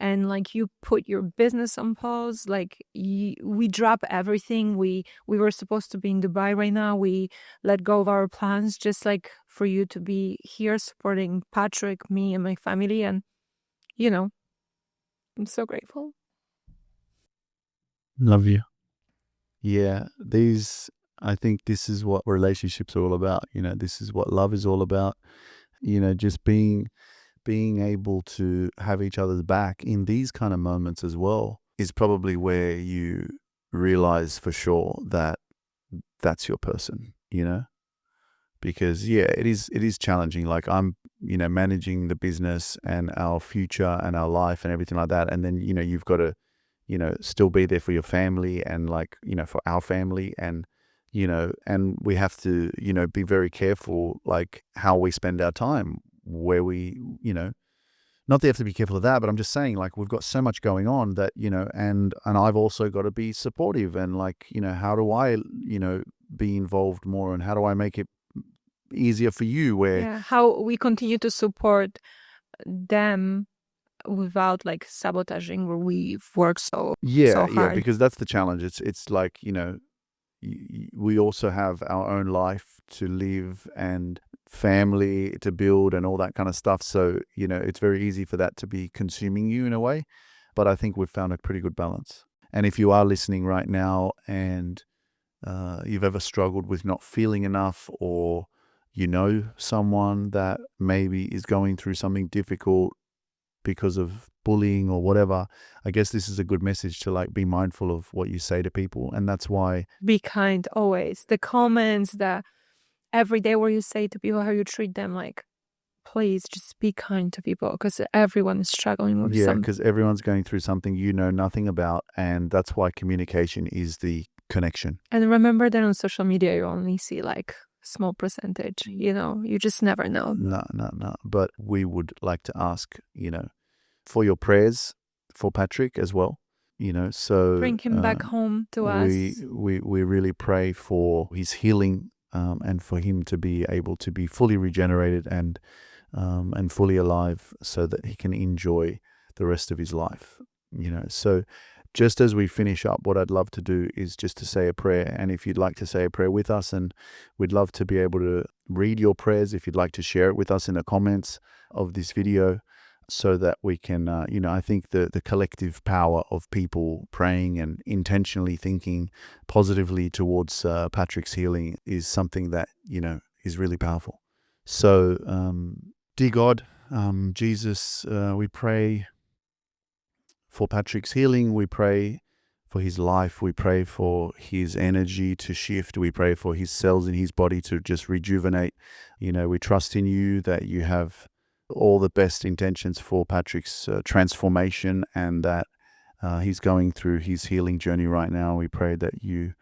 And like you put your business on pause. Like we drop everything. We were supposed to be in Dubai right now. We let go of our plans just like for you to be here supporting Patrick, me, and my family. And, I'm so grateful. Love you. Yeah, I think this is what relationships are all about. This is what love is all about. Just being able to have each other's back in these kind of moments as well is probably where you realize for sure that that's your person, because it is challenging. Like I'm, managing the business and our future and our life and everything like that. And then, you've got to, still be there for your family and like, for our family and, and we have to, be very careful, like how we spend our time, where we, not that you have to be careful of that, but I'm just saying like we've got so much going on that, and I've also got to be supportive and like, how do I, be involved more and how do I make it easier for you how we continue to support them without like sabotaging where we've worked so hard. Yeah, because that's the challenge. It's like, we also have our own life to live and family to build and all that kind of stuff. So, it's very easy for that to be consuming you in a way. But I think we've found a pretty good balance. And if you are listening right now and you've ever struggled with not feeling enough, or someone that maybe is going through something difficult because of bullying or whatever, I guess this is a good message to like be mindful of what you say to people. And that's why be kind always. The comments, the every day where you say to people how you treat them, like please just be kind to people, because everyone is struggling with something. Because everyone's going through something you know nothing about, and that's why communication is the connection. And remember that on social media you only see like small percentage, you just never know. No. But we would like to ask, for your prayers for Patrick as well, so bring him back home to us. We really pray for his healing and for him to be able to be fully regenerated and fully alive so that he can enjoy the rest of his life. So just as we finish up, what I'd love to do is just to say a prayer. And if you'd like to say a prayer with us, and we'd love to be able to read your prayers, if you'd like to share it with us in the comments of this video, so that we can, I think the collective power of people praying and intentionally thinking positively towards Patrick's healing is something that, is really powerful. So, dear God, Jesus, we pray for Patrick's healing. We pray for his life. We pray for his energy to shift. We pray for his cells in his body to just rejuvenate. We trust in you that you have all the best intentions for Patrick's transformation, and that he's going through his healing journey right now. We pray that you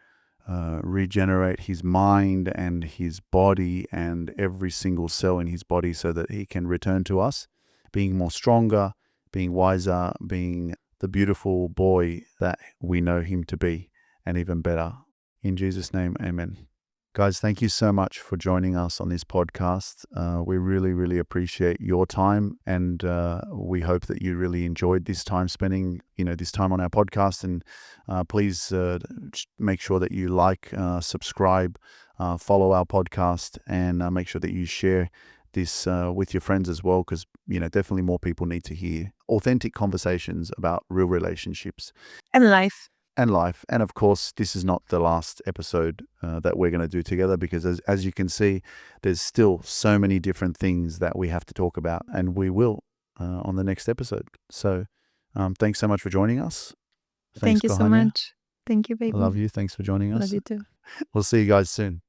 regenerate his mind and his body and every single cell in his body so that he can return to us being more stronger, being wiser, being the beautiful boy that we know him to be, and even better. In Jesus' name, amen. Guys, thank you so much for joining us on this podcast. We really, really appreciate your time, and we hope that you really enjoyed this time spending, this time on our podcast. And please make sure that you like, subscribe, follow our podcast, and make sure that you share this with your friends as well, because definitely more people need to hear authentic conversations about real relationships And life. And of course, this is not the last episode that we're going to do together, because as you can see, there's still so many different things that we have to talk about, and we will on the next episode. So thanks so much for joining us. Thank you so much. Thank you, baby. I love you. Thanks for joining us. Love you too. We'll see you guys soon.